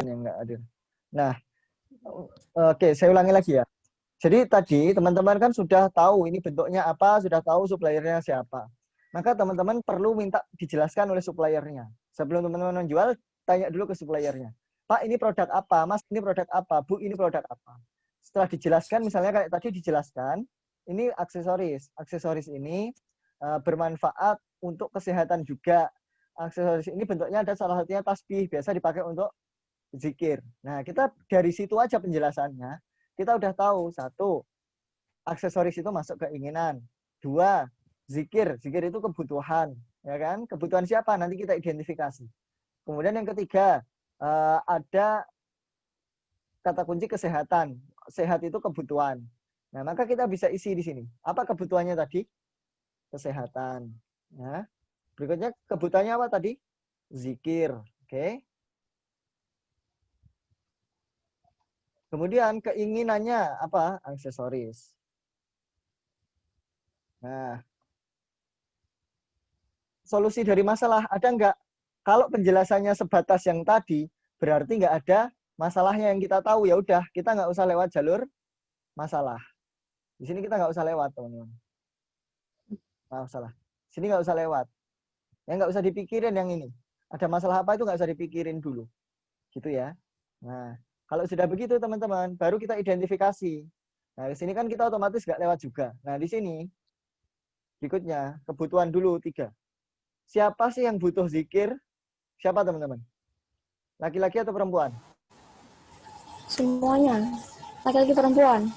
yang nggak hadir. Nah, oke, saya ulangi lagi ya. Jadi tadi teman-teman kan sudah tahu ini bentuknya apa, sudah tahu suppliernya siapa. Maka teman-teman perlu minta dijelaskan oleh suppliernya. Sebelum teman-teman menjual, tanya dulu ke suppliernya. Pak, ini produk apa? Mas, ini produk apa? Bu, ini produk apa? Setelah dijelaskan, misalnya kayak tadi dijelaskan, ini aksesoris. Aksesoris ini bermanfaat untuk kesehatan juga. Aksesoris ini bentuknya ada salah satunya tasbih, biasa dipakai untuk zikir. Nah, kita dari situ aja penjelasannya, kita udah tahu, satu, aksesoris itu masuk keinginan. Dua, zikir. Zikir itu kebutuhan. Ya kan? Kebutuhan siapa? Nanti kita identifikasi. Kemudian yang ketiga, ada kata kunci kesehatan. Sehat itu kebutuhan. Nah, maka kita bisa isi di sini. Apa kebutuhannya tadi? Kesehatan. Ya. Berikutnya, kebutuhannya apa tadi? Zikir. Oke. Kemudian keinginannya apa? Aksesoris. Nah, solusi dari masalah ada nggak? Kalau penjelasannya sebatas yang tadi, berarti nggak ada masalahnya yang kita tahu. Ya udah, kita nggak usah lewat jalur masalah. Di sini kita nggak usah lewat, teman-teman. Maaf, salah. Sini nggak usah lewat. Ya nggak usah dipikirin yang ini. Ada masalah apa itu nggak usah dipikirin dulu. Gitu ya. Nah, kalau sudah begitu, teman-teman, baru kita identifikasi. Nah, di sini kan kita otomatis nggak lewat juga. Nah, di sini berikutnya, kebutuhan dulu 3. Siapa sih yang butuh zikir? Siapa, teman-teman? Laki-laki atau perempuan? Semuanya. Laki-laki perempuan.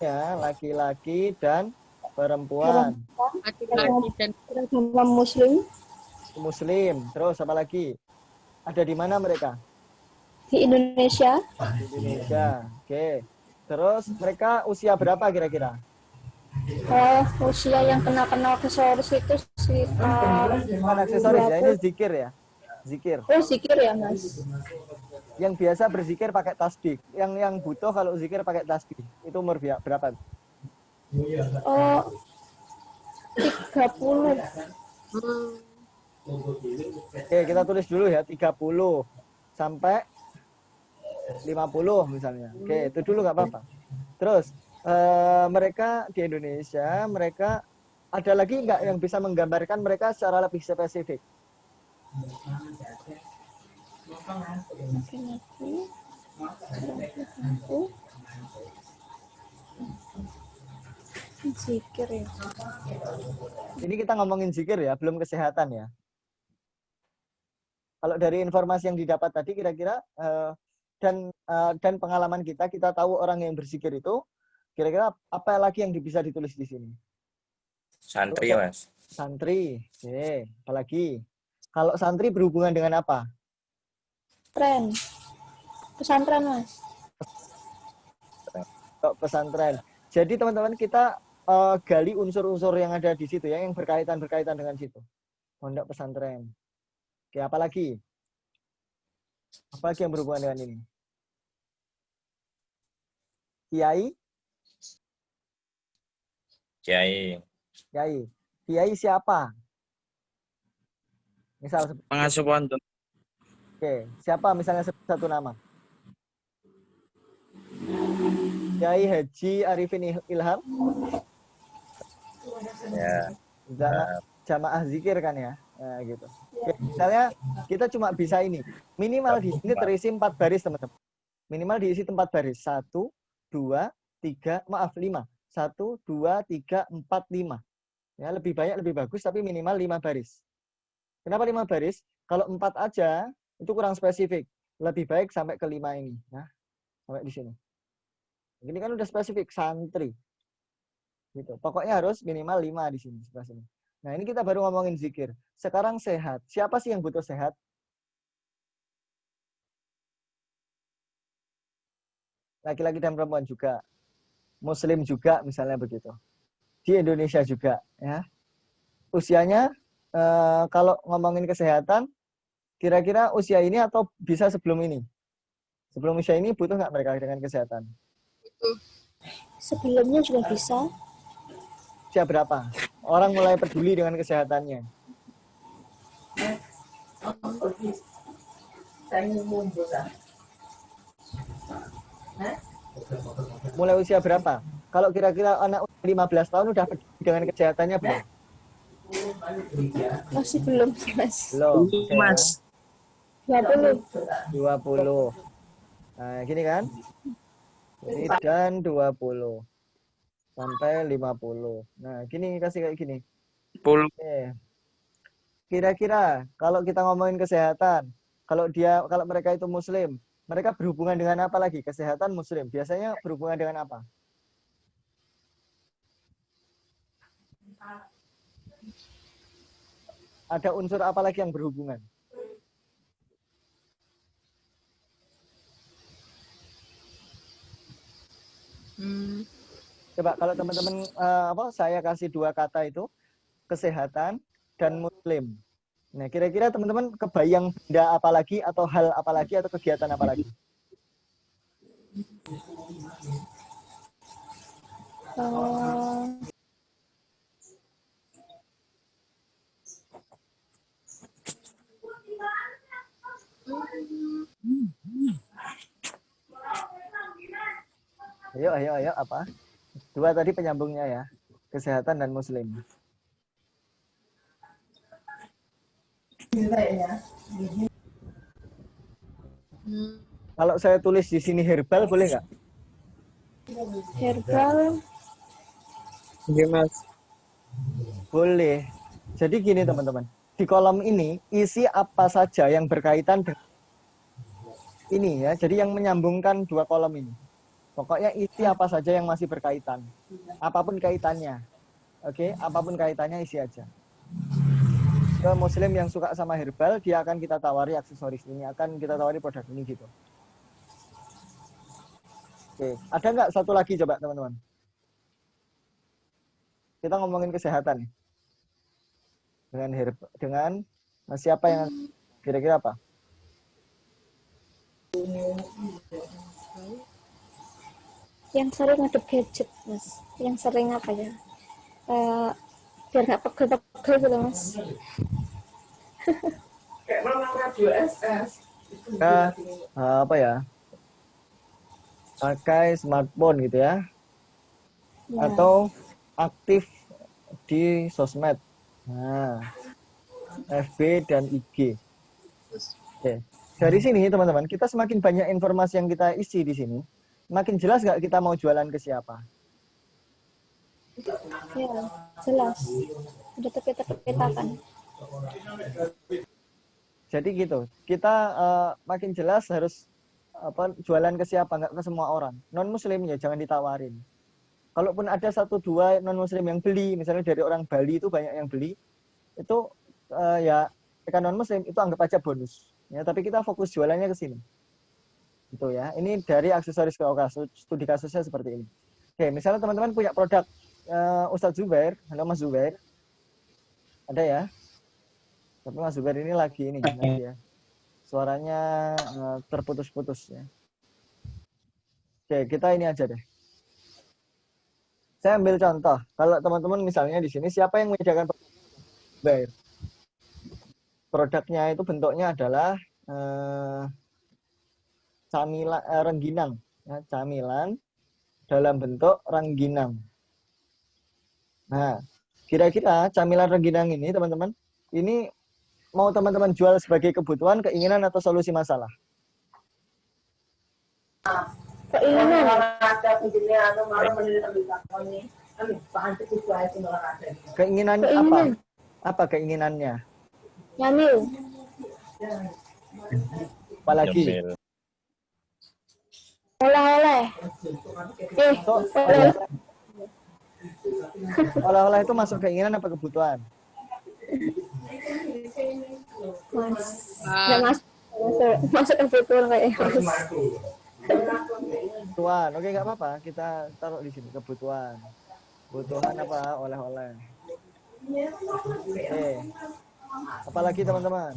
Ya, laki-laki dan perempuan. Laki-laki dan Beragama Muslim Muslim. Terus apa lagi? Ada di mana mereka? di Indonesia. Di Indonesia. Oke. Terus mereka usia berapa kira-kira? Usia yang kena aksesoris itu sekitar Bukan aksesoris ya, ini 20. zikir ya. Zikir. Oh, zikir ya, Mas. Yang biasa berzikir pakai tasbih. Yang butuh kalau zikir pakai tasbih. Itu umur berapa? Oh, 30. Oke, kita tulis dulu ya, 30 sampai 50 misalnya. Oke, itu dulu nggak apa-apa. Terus, mereka di Indonesia, mereka ada lagi nggak yang bisa menggambarkan mereka secara lebih spesifik? Zikir ya. Ini kita ngomongin zikir ya, belum kesehatan ya. Kalau dari informasi yang didapat tadi kira-kira dan pengalaman kita tahu orang yang berzikir itu kira-kira apa lagi yang bisa ditulis di sini? Santri, Mas. Santri. Oke, apalagi? Kalau santri berhubungan dengan apa? Pesantren, Mas. Pesantren. Jadi teman-teman kita gali unsur-unsur yang ada di situ ya, yang berkaitan dengan situ. Pondok pesantren. Oke, apalagi? Apalagi yang berhubungan dengan ini? Kiai? Kiai. Kiai. Kiai siapa? Misal Pengasuh pondok. Oke, siapa misalnya satu nama? Kiai Haji Arifin Ilham? Ya. Jamaah zikir kan ya? Nah, gitu. Oke, misalnya kita cuma bisa ini. Minimal di sini terisi 4 baris, teman-teman. Minimal diisi 4 baris. 1, 2, 3, 5. 1, 2, 3, 4, 5. Ya, lebih banyak lebih bagus, tapi minimal 5 baris. Kenapa 5 baris? Kalau 4 aja, itu kurang spesifik. Lebih baik sampai ke 5 ini. Nah, sampai di sini. Ini kan udah spesifik, santri. Gitu. Pokoknya harus minimal 5 di sini. Sebelah sini. Nah, ini kita baru ngomongin zikir. Sekarang sehat. Siapa sih yang butuh sehat? Laki-laki dan perempuan juga. Muslim juga, misalnya begitu. Di Indonesia juga. Ya. Usianya, kalau ngomongin kesehatan, kira-kira usia ini atau bisa sebelum ini? Sebelum usia ini butuh nggak mereka dengan kesehatan? Sebelumnya juga bisa. Usia berapa? Orang mulai peduli dengan kesehatannya. Mulai usia berapa? Kalau kira-kira anak 15 tahun udah peduli dengan kesehatannya belum? Masih belum sih, Mas. Belum, Belum, oke ya. Mas. 20. 20. Nah, gini kan? Ini dan 20 sampai 50. Nah, gini kasih kayak gini. 10. Oke. Kira-kira kalau kita ngomongin kesehatan, kalau mereka itu muslim, mereka berhubungan dengan apa lagi? Kesehatan muslim. Biasanya berhubungan dengan apa? Ada unsur apa lagi yang berhubungan? Coba kalau teman-teman saya kasih 2 kata itu, kesehatan dan muslim. Nah, kira-kira teman-teman kebayang benda apa lagi atau hal apa lagi atau kegiatan apa lagi? Eh, Ayo, apa? 2 tadi penyambungnya ya. Kesehatan dan muslim. Kalau saya tulis di sini herbal boleh nggak? herbal. Iya, Mas. Boleh. Jadi gini teman-teman. Di kolom ini isi apa saja yang berkaitan dengan ini ya. Jadi yang menyambungkan 2 kolom ini. Pokoknya isi apa saja yang masih berkaitan. Apapun kaitannya. Oke, apapun kaitannya isi aja. Ke muslim yang suka sama herbal, dia akan kita tawari aksesoris ini, akan kita tawari produk ini gitu. Oke, ada nggak satu lagi coba teman-teman? Kita ngomongin kesehatan. Dengan siapa yang kira-kira apa? Yang sering ngadep gadget, Mas. Yang sering apa ya? Biar nggak pegel-pegel gitu, Mas. Kayak mama radio SS. Kita apa ya? Pakai smartphone gitu ya. Ya. Atau aktif di sosmed. Nah, FB dan IG. Oke. Dari sini teman-teman, kita semakin banyak informasi yang kita isi di sini, makin jelas nggak kita mau jualan ke siapa? Ya, jelas. Udah terpeta-petakan. Jadi gitu, kita makin jelas harus jualan ke siapa, nggak ke semua orang. Non muslim ya jangan ditawarin. Kalaupun ada 1-2 non muslim yang beli, misalnya dari orang Bali itu banyak yang beli, itu ya mereka non muslim itu anggap aja bonus. Ya, tapi kita fokus jualannya ke sini. Gitu ya. Ini dari aksesoris ke kasus, studi kasusnya seperti ini. Oke, misalnya teman-teman punya produk Ustadz Zubair, halo Mas Zubair. Ada ya? Tapi Mas Zubair ini lagi ya. Suaranya terputus-putus ya. Oke, kita ini aja deh. Saya ambil contoh. Kalau teman-teman misalnya di sini siapa yang menyediakan produk Zubair? Produknya itu bentuknya adalah camilan rengginang, ya, camilan dalam bentuk rengginang. Nah, kira-kira camilan rengginang ini teman-teman, ini mau teman-teman jual sebagai kebutuhan, keinginan atau solusi masalah? Keinginan. Keinginan apa? Keinginan. Apa keinginannya? Nyamil. Apalagi? Nyemil. Oleh-oleh. So, Oleh. oleh-oleh itu masuk keinginan apa kebutuhan? Mas. Nggak masuk. Masuk kebutuhan kayak Mas. Kebutuhan. Oke, nggak apa-apa. Kita taruh di sini kebutuhan. Kebutuhan apa? Oleh-oleh. Oke. Apalagi teman-teman?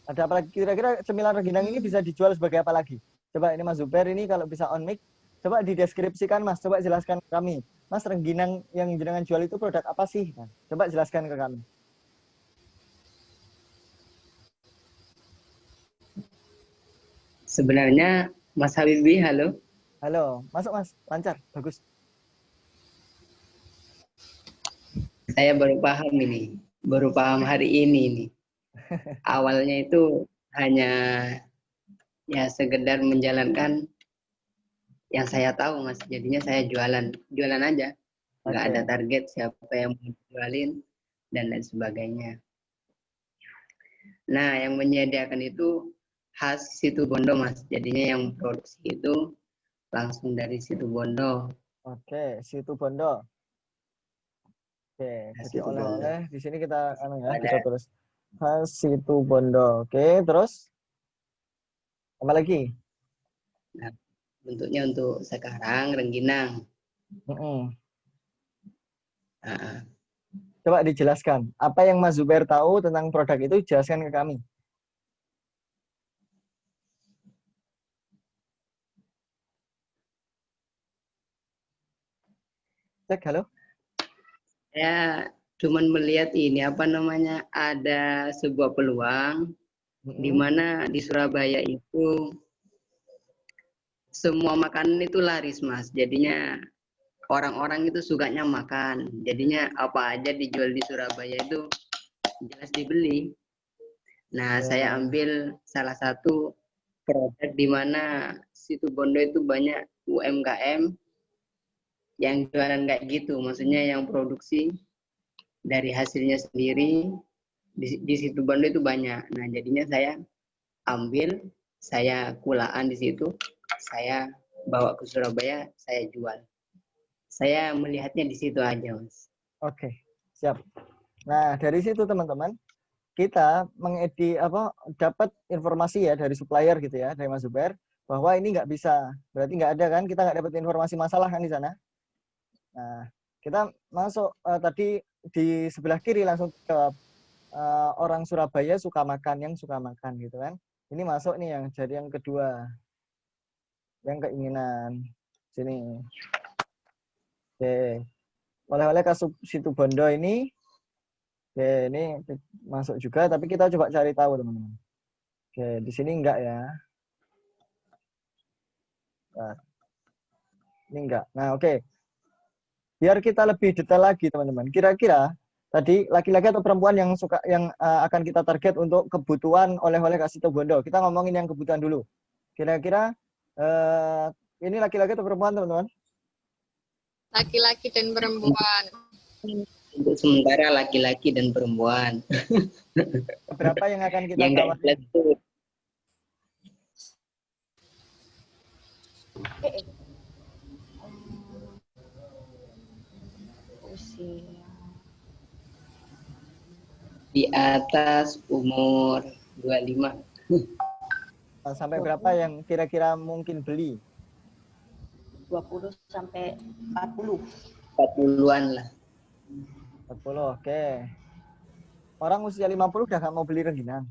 Ada apa lagi? Kira-kira cemilan rengginang ini bisa dijual sebagai apa lagi? Coba ini Mas Zubair ini kalau bisa on mic, Coba dideskripsikan Mas, coba jelaskan ke kami. Mas, rengginang yang jenengan jual itu produk apa sih? Nah, coba jelaskan ke kami. Sebenarnya Mas Habibie, halo. Halo, masuk Mas, lancar, bagus. Saya baru paham ini, baru paham hari ini nih. Awalnya itu hanya ya sekedar menjalankan yang saya tahu Mas. Jadinya saya jualan aja. Nggak Oke. ada target siapa yang mau jualin dan lain sebagainya. Nah, yang menyediakan itu khas Situ Bondo Mas. Jadinya yang produksi itu langsung dari Situ Bondo. Oke, Situ Bondo. Oke, Khas jadi Situ Bondo. oleh-oleh di sini kita ya, Ada bisa terus. Khas Situ Bondo. Oke, terus apa lagi? nah, bentuknya untuk sekarang rengginang. Mm-mm. Nah, Coba dijelaskan. Apa yang Mas Zubair tahu tentang produk itu, jelaskan ke kami. Cek, halo? saya cuman melihat ini apa namanya ada sebuah peluang di Mm-mm. mana di Surabaya itu semua makanan itu laris Mas. Jadinya orang-orang itu sukanya makan. Jadinya apa aja dijual di Surabaya itu jelas dibeli. Nah, saya Ya. ambil salah satu produk di mana Situ Bondo itu banyak UMKM yang jualan kayak gitu. Maksudnya yang produksi dari hasilnya sendiri di Situ Bondo itu banyak. Nah, jadinya saya ambil, saya kulaan di situ, saya bawa ke Surabaya, saya jual. Saya melihatnya di situ aja, Mas. Oke, siap. Nah, dari situ teman-teman, kita dapat informasi ya dari supplier gitu ya, dari Mas Zubair, bahwa ini nggak bisa. Berarti nggak ada kan, kita nggak dapat informasi masalah kan di sana. Nah, kita masuk tadi di sebelah kiri langsung ke orang Surabaya suka makan, yang suka makan gitu kan. Ini masuk nih yang jadi yang kedua, yang keinginan. Sini. Oke. Oleh-oleh ke Situ Bondo ini, oke, ini masuk juga, tapi kita coba cari tahu teman-teman. Oke, di sini enggak ya. Nah, ini enggak. Nah, oke. Biar kita lebih detail lagi teman-teman. Kira-kira tadi laki-laki atau perempuan yang suka akan kita target untuk kebutuhan oleh-oleh ke Situ Bondo. Kita ngomongin yang kebutuhan dulu. Kira-kira ini laki-laki atau perempuan teman-teman? Laki-laki dan perempuan. Untuk sementara laki-laki dan perempuan. Berapa yang akan kita Yang enggak tawarkan? jelas itu Usia di atas umur 25. Sampai berapa yang kira-kira mungkin beli? 20 sampai 40. 40-an lah. 40, oke. Orang usia 50 udah nggak mau beli rengginang.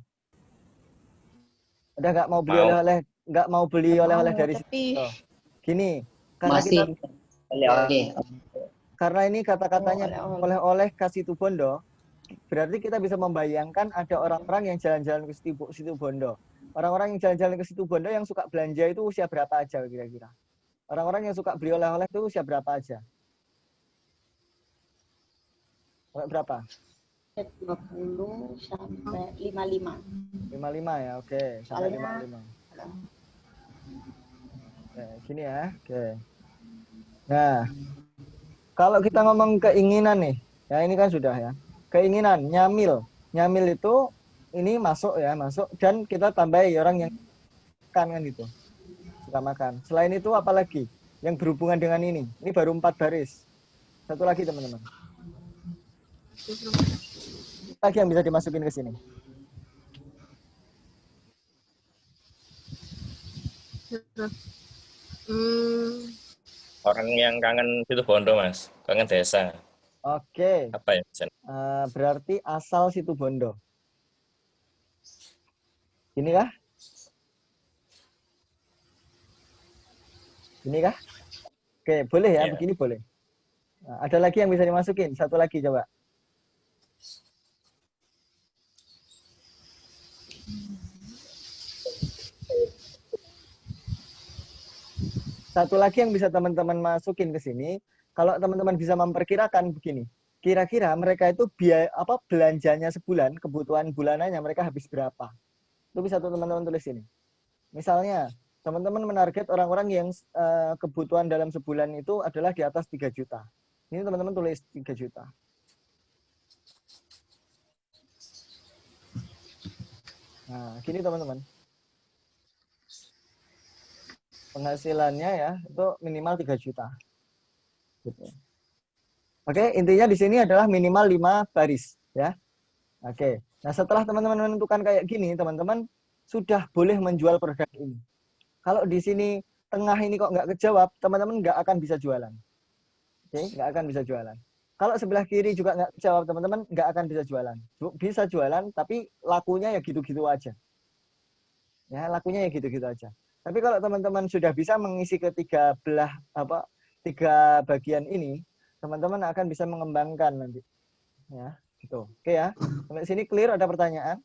Udah nggak mau beli Mau. oleh-oleh, nggak mau beli Nggak oleh-oleh mau, dari tapi situ. Gini, karena Masih kita oleh-oleh. karena ini kata-katanya oleh-oleh. oleh-oleh ke Situ Bondo, berarti kita bisa membayangkan ada orang-orang yang jalan-jalan ke Situ Bondo. Orang-orang yang jalan-jalan ke Situ Bondo yang suka belanja itu usia berapa aja kira-kira? Orang-orang yang suka beli oleh-oleh itu usia berapa aja? Sampai berapa? 20 sampai 55. 55 ya, oke. Sampai Soalnya 55. Oke, gini ya, oke. Nah, kalau kita ngomong keinginan nih, ya ini kan sudah ya. Keinginan, nyamil. Nyamil itu ini masuk ya, masuk. Dan kita tambahi orang yang makan kan gitu. Suka makan. Selain itu apa lagi yang berhubungan dengan ini? Ini baru 4 baris. Satu lagi teman-teman. Lagi yang bisa dimasukin ke sini. Orang yang kangen Situ Bondo, Mas. Kangen desa. Oke. Apa ya? Berarti asal Situ Bondo. Ini kah? Ini kah? Oke, boleh ya, Iya. begini boleh. Nah, ada lagi yang bisa dimasukin, satu lagi coba. Satu lagi yang bisa teman-teman masukin ke sini, kalau teman-teman bisa memperkirakan begini, kira-kira mereka itu biaya apa belanjanya sebulan, kebutuhan bulanannya mereka habis berapa? Itu bisa teman-teman tulis ini. Misalnya, teman-teman menarget orang-orang yang kebutuhan dalam sebulan itu adalah di atas 3 juta. Ini teman-teman tulis 3 juta. Nah, gini teman-teman. Penghasilannya ya, itu minimal 3 juta. Gitu. Oke, intinya di sini adalah minimal 5 baris. Ya. Oke, nah setelah teman-teman menentukan kayak gini, teman-teman sudah boleh menjual produk ini. Kalau di sini tengah ini kok nggak kejawab, teman-teman nggak akan bisa jualan. Oke, nggak akan bisa jualan. Kalau sebelah kiri juga nggak kejawab, teman-teman nggak akan bisa jualan. Bisa jualan, tapi lakunya ya gitu-gitu aja. Ya, lakunya ya gitu-gitu aja. Tapi kalau teman-teman sudah bisa mengisi ketiga tiga bagian ini, teman-teman akan bisa mengembangkan nanti. Ya, gitu. Oke ya. Sampai sini clear, ada pertanyaan?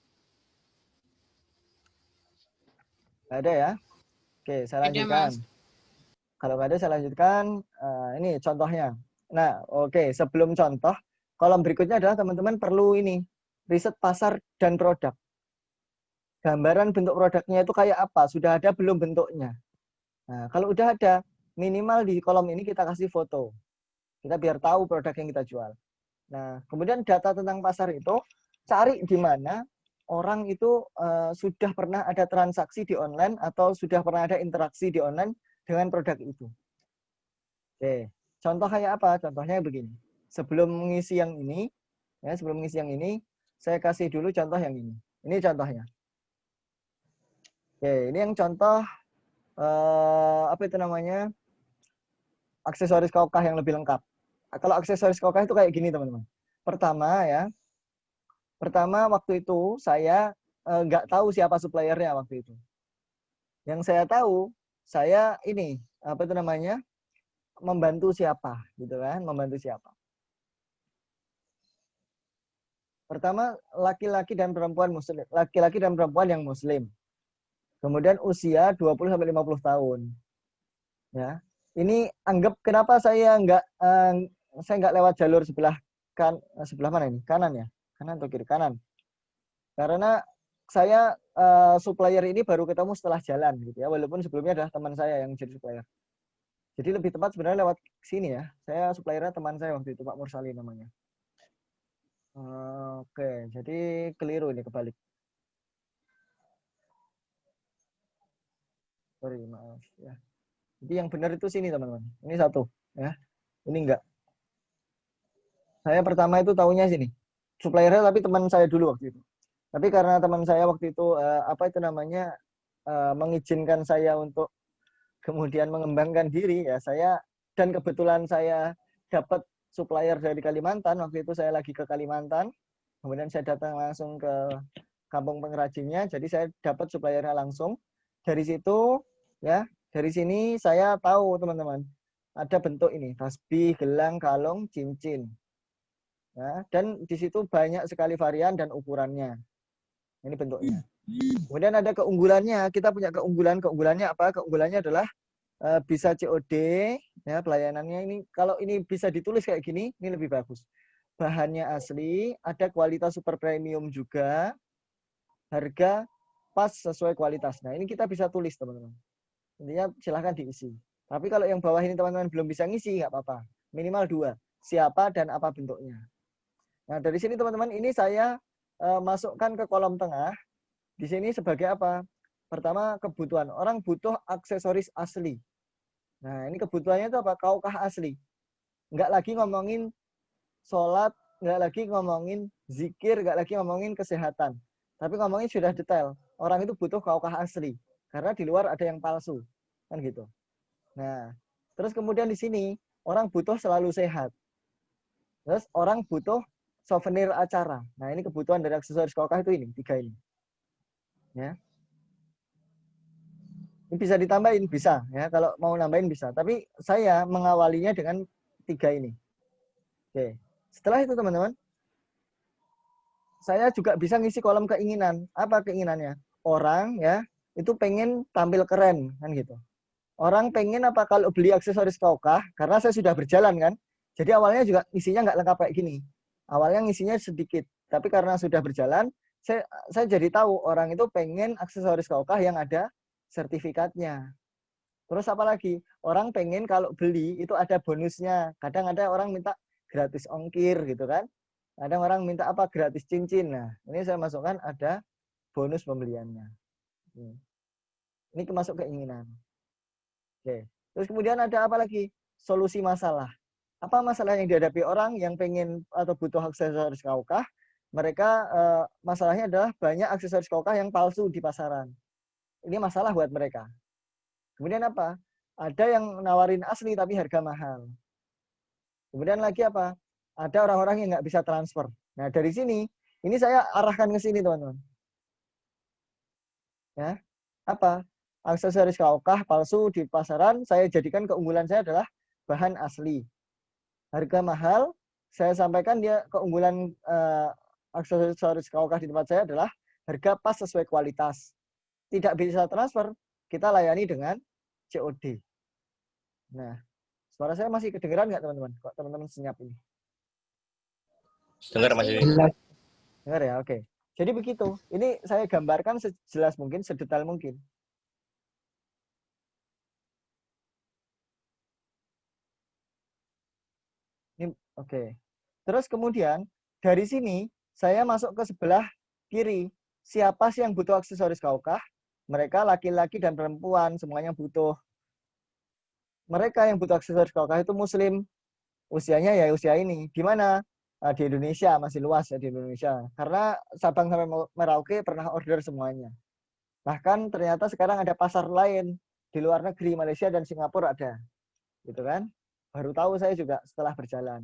Ada ya? Oke, saya Ada, lanjutkan. Mas. Kalau nggak ada, saya lanjutkan. Ini contohnya. Nah, oke. Sebelum contoh, kolom berikutnya adalah teman-teman perlu ini, riset pasar dan produk. Gambaran bentuk produknya itu kayak apa? Sudah ada belum bentuknya? Nah, kalau udah ada, minimal di kolom ini kita kasih foto. Kita biar tahu produk yang kita jual. Nah, kemudian data tentang pasar itu, cari di mana orang itu sudah pernah ada transaksi di online atau sudah pernah ada interaksi di online dengan produk itu. Oke, contoh kayak apa? Contohnya begini. Sebelum mengisi yang ini, saya kasih dulu contoh yang ini. Ini contohnya. Oke, ini yang contoh apa itu namanya? Aksesoris kaukah yang lebih lengkap. Kalau aksesoris kaukah itu kayak gini, teman-teman. Pertama waktu itu saya nggak tahu siapa suppliernya waktu itu. Yang saya tahu, saya ini apa itu namanya? Membantu siapa, gitu kan? Membantu siapa. Pertama, laki-laki dan perempuan muslim. Laki-laki dan perempuan yang muslim. Kemudian usia 20 sampai 50 tahun. Ya. Ini anggap kenapa saya nggak lewat jalur sebelah mana ini? Kanan ya? Kanan atau kiri? Kanan. Karena saya supplier ini baru ketemu setelah jalan gitu ya. Walaupun sebelumnya adalah teman saya yang jadi supplier. Jadi lebih tepat sebenarnya lewat sini ya. Saya suppliernya teman saya waktu itu, Pak Mursali namanya. Oke, jadi keliru ini, kebalik. Sorry, maaf ya. Jadi yang benar itu sini, teman-teman. Ini satu, ya. Ini enggak. Saya pertama itu taunya sini. Suppliernya tapi teman saya dulu waktu itu. Tapi karena teman saya waktu itu mengizinkan saya untuk kemudian mengembangkan diri ya, dan kebetulan saya dapat supplier dari Kalimantan. Waktu itu saya lagi ke Kalimantan. Kemudian saya datang langsung ke kampung pengrajinnya, jadi saya dapat suppliernya langsung. Dari situ ya, dari sini saya tahu teman-teman, ada bentuk ini, tasbih, gelang, kalung, cincin. Ya, dan di situ banyak sekali varian dan ukurannya. Ini bentuknya. Kemudian ada keunggulannya, kita punya keunggulannya apa? Keunggulannya adalah bisa COD, ya pelayanannya ini. Kalau ini bisa ditulis kayak gini, ini lebih bagus. Bahannya asli, ada kualitas super premium juga, harga pas sesuai kualitas. Nah, ini kita bisa tulis, teman-teman. Intinya silahkan diisi. Tapi kalau yang bawah ini teman-teman belum bisa ngisi, nggak apa-apa. Minimal 2. Siapa dan apa bentuknya. Nah, dari sini teman-teman, ini saya masukkan ke kolom tengah. Di sini sebagai apa? Pertama, kebutuhan. Orang butuh aksesoris asli. Nah, ini kebutuhannya itu apa? Kaukah asli. Nggak lagi ngomongin sholat, nggak lagi ngomongin zikir, nggak lagi ngomongin kesehatan. Tapi ngomongin sudah detail. Orang itu butuh kaukah asli. Karena di luar ada yang palsu. Kan gitu. Nah, terus kemudian di sini, orang butuh selalu sehat. Terus orang butuh souvenir acara. Nah, ini kebutuhan dari aksesoris kaukah itu ini, 3 ini. Ya. Ini bisa ditambahin, bisa ya. Kalau mau nambahin bisa. Tapi saya mengawalinya dengan 3 ini. Oke. Setelah itu teman-teman, saya juga bisa ngisi kolom keinginan. Apa keinginannya? Orang ya itu pengen tampil keren kan gitu. Orang pengen apa kalau beli aksesoris Kaukah, karena saya sudah berjalan kan. Jadi awalnya juga isinya nggak lengkap kayak gini. Awalnya ngisinya sedikit, tapi karena sudah berjalan, saya jadi tahu orang itu pengen aksesoris Kaukah yang ada sertifikatnya. Terus apa lagi? Orang pengen kalau beli itu ada bonusnya. Kadang ada orang minta gratis ongkir gitu kan. Kadang orang minta apa? Gratis cincin. Nah, ini saya masukkan ada bonus pembeliannya. Ini masuk keinginan. Oke. Terus kemudian ada apa lagi? Solusi masalah. Apa masalah yang dihadapi orang yang pengen atau butuh aksesoris Kaukah? Mereka masalahnya adalah banyak aksesoris Kaukah yang palsu di pasaran. Ini masalah buat mereka. Kemudian apa? Ada yang nawarin asli tapi harga mahal. Kemudian lagi apa? Ada orang-orang yang nggak bisa transfer. Nah, dari sini, ini saya arahkan ke sini, teman-teman. Ya, apa? Aksesoris Kaukah palsu di pasaran, saya jadikan keunggulan saya adalah bahan asli. Harga mahal, saya sampaikan dia keunggulan aksesoris Kaukah di tempat saya adalah harga pas sesuai kualitas. Tidak bisa transfer, kita layani dengan COD. Nah, suara saya masih kedengeran nggak teman-teman? Kok teman-teman senyap ini? Dengar Mas Yudi. Dengar ya, oke. Jadi begitu. Ini saya gambarkan sejelas mungkin, sedetail mungkin. Ini oke. Terus kemudian dari sini saya masuk ke sebelah kiri. Siapa sih yang butuh aksesoris Kaukah? Mereka laki-laki dan perempuan semuanya butuh. Mereka yang butuh aksesoris Kaukah itu muslim. Usianya ya usia ini. Di mana? Di Indonesia, masih luas ya di Indonesia. Karena Sabang sampai Merauke pernah order semuanya. Bahkan ternyata sekarang ada pasar lain di luar negeri, Malaysia dan Singapura ada. Gitu kan? Baru tahu saya juga setelah berjalan.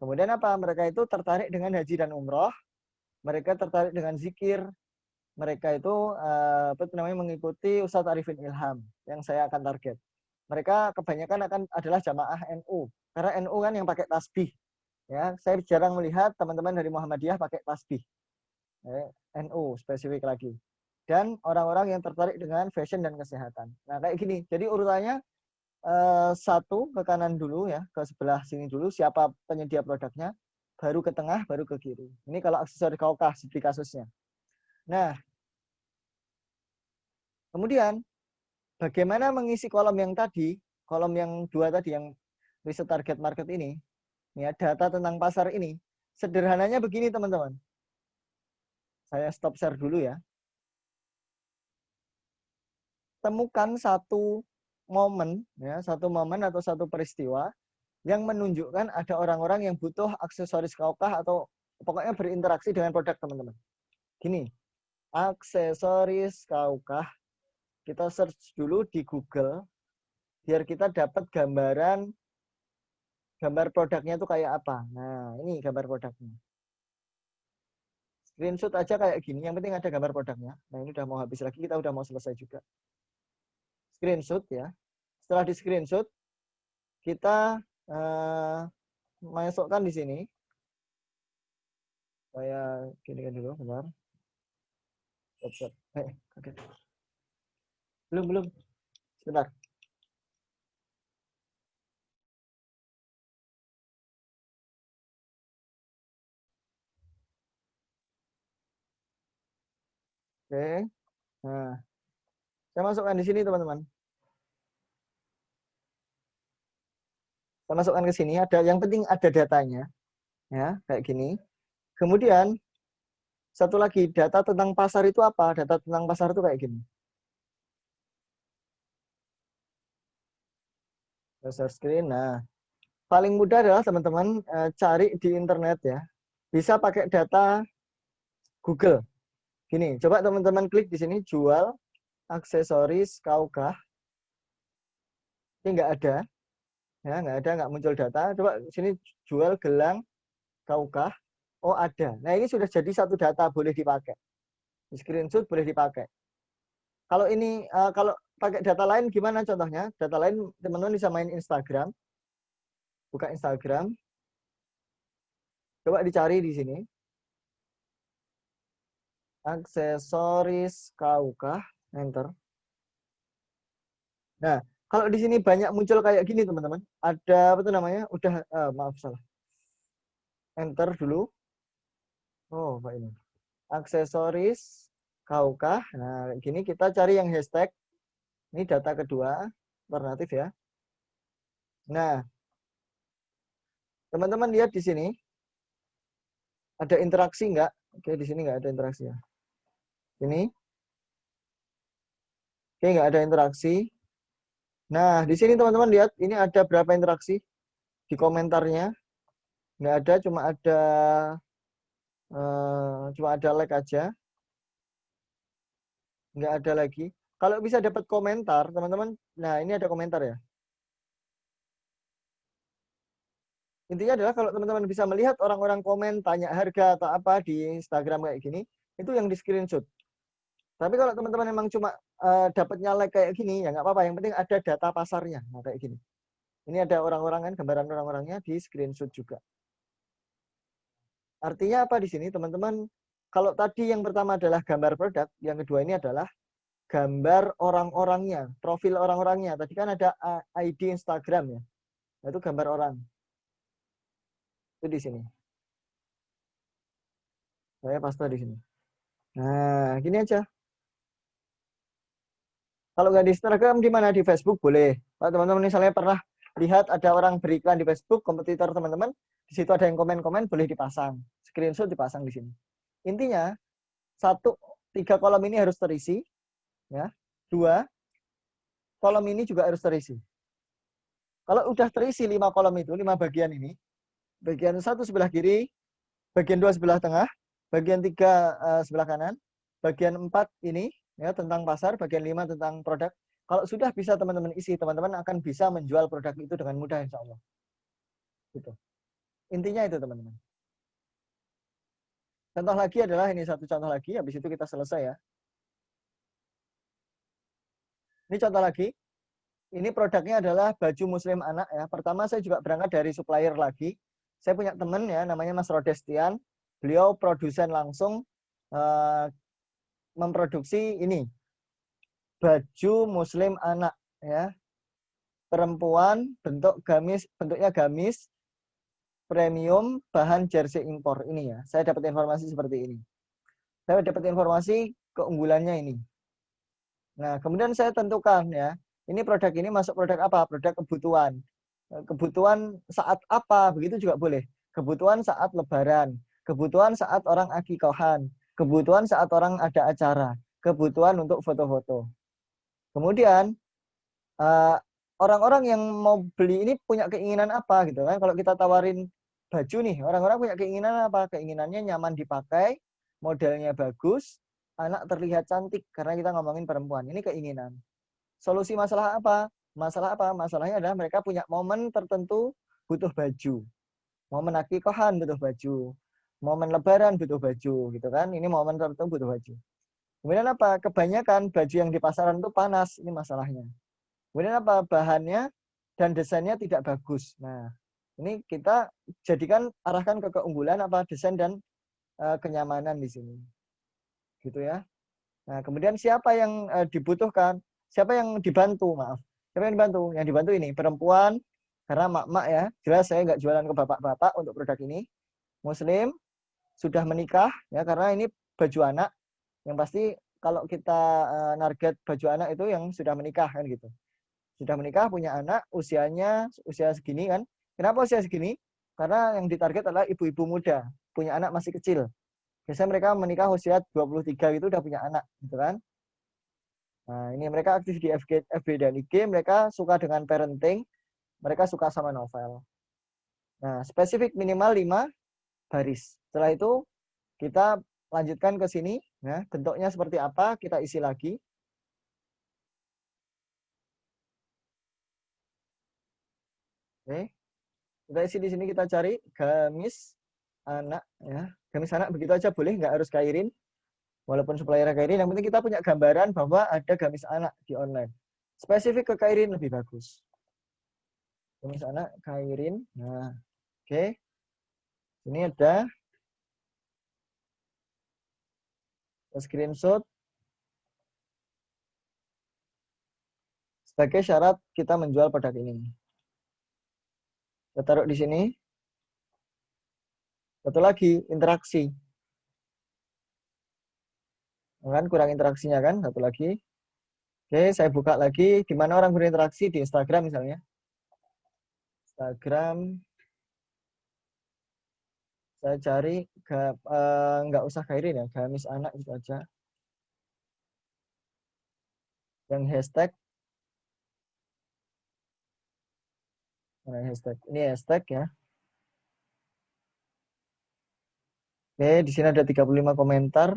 Kemudian apa? Mereka itu tertarik dengan haji dan umroh. Mereka tertarik dengan zikir. Mereka itu mengikuti Ustadz Arifin Ilham yang saya akan target. Mereka kebanyakan adalah jamaah NU. Karena NU kan yang pakai tasbih. Ya, saya jarang melihat teman-teman dari Muhammadiyah pakai tasbih. NU spesifik lagi. Dan orang-orang yang tertarik dengan fashion dan kesehatan. Nah, kayak gini. Jadi urutannya satu ke kanan dulu ya, ke sebelah sini dulu siapa penyedia produknya, baru ke tengah, baru ke kiri. Ini kalau aksesoris Kaukah seperti kasusnya. Nah, kemudian bagaimana mengisi kolom yang tadi, kolom yang 2 tadi yang riset target market ini, ya, data tentang pasar ini. Sederhananya begini teman-teman. Saya stop share dulu ya. Temukan satu momen, ya, satu momen atau satu peristiwa yang menunjukkan ada orang-orang yang butuh aksesoris Kaukah atau pokoknya berinteraksi dengan produk teman-teman. Gini, aksesoris Kaukah, kita search dulu di Google biar kita dapat gambaran gambar produknya itu kayak apa. Nah, ini gambar produknya. Screenshot aja kayak gini, yang penting ada gambar produknya. Nah, ini udah mau habis lagi, kita udah mau selesai juga. Screenshot ya. Setelah di screenshot, kita masukkan di sini. Saya gini kan dulu, bentar. Stop. Kaget. Belum. Sebentar. Oke. Nah, saya masukkan di sini teman-teman. Saya masukkan ke sini, ada yang penting ada datanya. Ya, kayak gini. Kemudian satu lagi, data tentang pasar itu apa? Data tentang pasar itu kayak gini. Share screen. Nah, paling mudah adalah teman-teman cari di internet ya. Bisa pakai data Google. Gini, coba teman-teman klik di sini jual aksesoris Kaukah. Ini nggak ada. Ya, nggak muncul data. Coba sini jual gelang Kaukah. Oh, ada. Nah, ini sudah jadi satu data boleh dipakai. Di screenshot boleh dipakai. Kalau ini pakai data lain gimana contohnya? Data lain teman-teman bisa main Instagram. Buka Instagram. Coba dicari di sini. Aksesoris kaukah? Enter. Nah, kalau di sini banyak muncul kayak gini teman-teman. Ada apa tuh namanya? Udah maaf salah. Enter dulu. Oh, Pak ini. Aksesoris kaukah? Nah, gini kita cari yang hashtag. Ini data kedua, alternatif ya. Nah, teman-teman lihat di sini. Ada interaksi nggak? Oke, di sini nggak ada interaksi ya. Ini. Oke, nggak ada interaksi. Nah, di sini teman-teman lihat, ini ada berapa interaksi di komentarnya. Nggak ada, cuma ada like aja. Nggak ada lagi. Kalau bisa dapat komentar, teman-teman, nah ini ada komentar ya. Intinya adalah kalau teman-teman bisa melihat orang-orang komen, tanya harga atau apa di Instagram kayak gini, itu yang di screenshot. Tapi kalau teman-teman memang cuma dapatnya like kayak gini, ya nggak apa-apa. Yang penting ada data pasarnya, nah, kayak gini. Ini ada orang-orang kan, gambaran orang-orangnya di screenshot juga. Artinya apa di sini, teman-teman? Kalau tadi yang pertama adalah gambar produk, yang kedua ini adalah gambar orang-orangnya, profil orang-orangnya. Tadi kan ada ID Instagram ya, itu gambar orang. Itu di sini. Saya paste di sini. Nah, gini aja. Kalau nggak di Instagram, di mana? Di Facebook boleh. Kalau teman-teman misalnya pernah lihat ada orang beriklan di Facebook, kompetitor teman-teman, di situ ada yang komen-komen, boleh dipasang. Screenshot dipasang di sini. Intinya, 3 kolom ini harus terisi. Ya. 2, kolom ini juga harus terisi. Kalau udah terisi 5 kolom itu, 5 bagian ini, bagian 1 sebelah kiri, bagian 2 sebelah tengah, bagian 3 sebelah kanan, bagian 4 ini ya tentang pasar, bagian 5 tentang produk. Kalau sudah bisa teman-teman isi, teman-teman akan bisa menjual produk itu dengan mudah insya Allah. Gitu. Intinya itu teman-teman. Contoh lagi adalah ini satu contoh lagi, habis itu kita selesai ya. Ini contoh lagi. Ini produknya adalah baju muslim anak ya. Pertama saya juga berangkat dari supplier lagi. Saya punya teman ya namanya Mas Rodestian. Beliau produsen langsung memproduksi ini baju muslim anak ya. Perempuan bentuknya gamis premium bahan jersey impor ini ya. Saya dapat informasi seperti ini. Saya dapat informasi keunggulannya ini. Nah, kemudian saya tentukan ya. Ini produk ini masuk produk apa? Produk kebutuhan. Kebutuhan saat apa? Begitu juga boleh. Kebutuhan saat lebaran. Kebutuhan saat orang akikohan. Kebutuhan saat orang ada acara. Kebutuhan untuk foto-foto. Kemudian, orang-orang yang mau beli ini punya keinginan apa gitu kan? Kalau kita tawarin baju nih, orang-orang punya keinginan apa? Keinginannya nyaman dipakai, modelnya bagus, anak terlihat cantik. Karena kita ngomongin perempuan. Ini keinginan. Solusi masalah apa? Masalah apa? Masalahnya adalah mereka punya momen tertentu butuh baju. Momen akikohan butuh baju. Momen lebaran butuh baju, gitu kan? Ini momen tertentu butuh baju. Kemudian apa? Kebanyakan baju yang di pasaran itu panas, ini masalahnya. Kemudian apa? Bahannya dan desainnya tidak bagus. Nah, ini kita jadikan arahkan ke keunggulan apa? Desain dan kenyamanan di sini. Gitu ya. Nah, kemudian siapa yang dibutuhkan? Siapa yang dibantu? Maaf. Siapa yang dibantu? Yang dibantu ini perempuan, karena mak-mak ya. Jelas saya nggak jualan ke bapak-bapak untuk produk ini. Muslim, sudah menikah, ya karena ini baju anak. Yang pasti kalau kita target baju anak itu yang sudah menikah kan gitu. Sudah menikah, punya anak, usia segini kan. Kenapa usia segini? Karena yang ditarget adalah ibu-ibu muda, punya anak masih kecil. Biasanya mereka menikah usia 23 itu udah punya anak, gitu kan. Nah, ini mereka aktif di FB dan IG, mereka suka dengan parenting, mereka suka sama novel. Nah, spesifik minimal 5 baris. Setelah itu, kita lanjutkan ke sini. Nah, bentuknya seperti apa, kita isi lagi. Oke. Kita isi di sini, kita cari gamis anak. Ya. Gamis anak begitu aja boleh, nggak harus kairin. Walaupun supplier kairin, yang penting kita punya gambaran bahwa ada gamis anak di online. Spesifik ke Kairin lebih bagus. Misalnya Kairin. Nah, oke. Ini ada screenshot sebagai syarat kita menjual produk ini. Kita taruh di sini. Satu lagi, interaksi. Kan kurang interaksinya kan? Satu lagi. Oke, saya buka lagi. Di mana orang berinteraksi? Di Instagram misalnya. Instagram. Saya cari, nggak usah Kairin ya, gamis anak itu aja. Yang hashtag. Mana hashtag? Ini hashtag ya. Oke, di sini ada 35 komentar.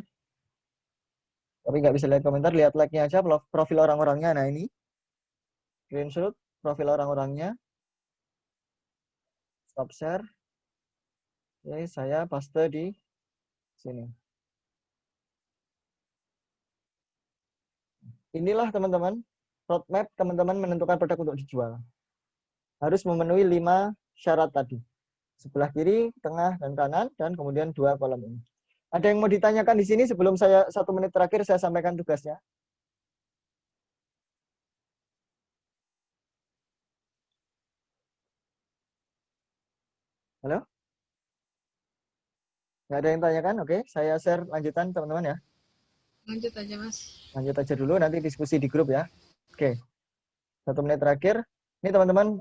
Tapi nggak bisa lihat komentar, lihat like-nya aja, profil orang-orangnya. Nah ini, screenshot profil orang-orangnya. Stop share. Oke, saya paste di sini. Inilah teman-teman, roadmap teman-teman menentukan produk untuk dijual. Harus memenuhi 5 syarat tadi. Sebelah kiri, tengah, dan kanan, dan kemudian 2 kolom ini. Ada yang mau ditanyakan di sini sebelum saya 1 menit terakhir saya sampaikan tugasnya? Halo? Nggak ada yang tanyakan? Oke, saya share lanjutan teman-teman ya. Lanjut aja, Mas. Lanjut aja dulu, nanti diskusi di grup ya. Oke, 1 menit terakhir. Ini teman-teman,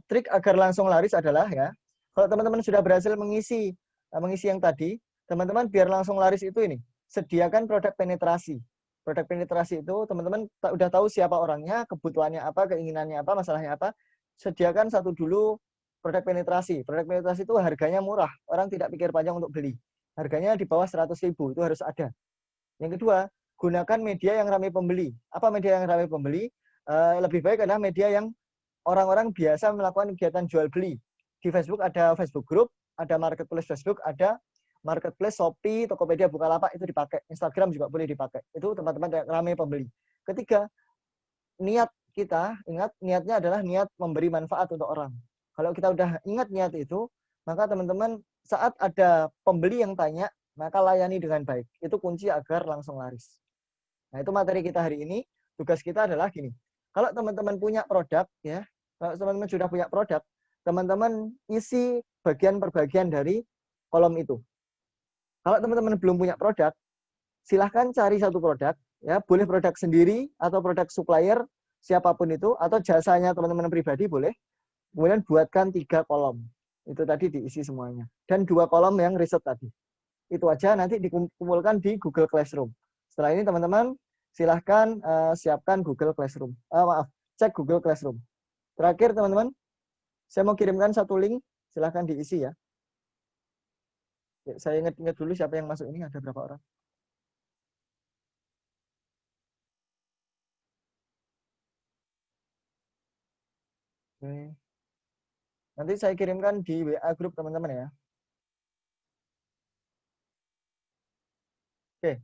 trik agar langsung laris adalah ya, kalau teman-teman sudah berhasil mengisi yang tadi, teman-teman biar langsung laris itu ini, sediakan produk penetrasi. Produk penetrasi itu teman-teman udah tahu siapa orangnya, kebutuhannya apa, keinginannya apa, masalahnya apa. Sediakan satu dulu produk penetrasi. Produk penetrasi itu harganya murah, orang tidak pikir panjang untuk beli. Harganya di bawah 100.000, itu harus ada. Yang kedua, gunakan media yang ramai pembeli. Apa media yang ramai pembeli? Lebih baik adalah media yang orang-orang biasa melakukan kegiatan jual beli. Di Facebook ada Facebook Group, ada marketplace Facebook, ada marketplace Shopee, Tokopedia, Bukalapak itu dipakai. Instagram juga boleh dipakai. Itu teman-teman yang ramai pembeli. Ketiga, niat kita, ingat niatnya adalah niat memberi manfaat untuk orang. Kalau kita udah ingat niat itu, maka teman-teman saat ada pembeli yang tanya, maka layani dengan baik. Itu kunci agar langsung laris. Nah, itu materi kita hari ini. Tugas kita adalah gini. Kalau teman-teman punya produk, ya, kalau teman-teman sudah punya produk, teman-teman isi bagian per bagian dari kolom itu. Kalau teman-teman belum punya produk, silahkan cari satu produk, ya, boleh produk sendiri atau produk supplier, siapapun itu, atau jasanya teman-teman pribadi boleh. Kemudian buatkan 3 kolom. Itu tadi diisi semuanya. Dan 2 kolom yang riset tadi. Itu aja nanti dikumpulkan di Google Classroom. Setelah ini teman-teman silahkan siapkan Google Classroom. Cek Google Classroom. Terakhir teman-teman, saya mau kirimkan satu link, silahkan diisi ya. Saya ingat dulu siapa yang masuk ini, ada berapa orang. Oke. Nanti saya kirimkan di WA grup teman-teman ya. Oke.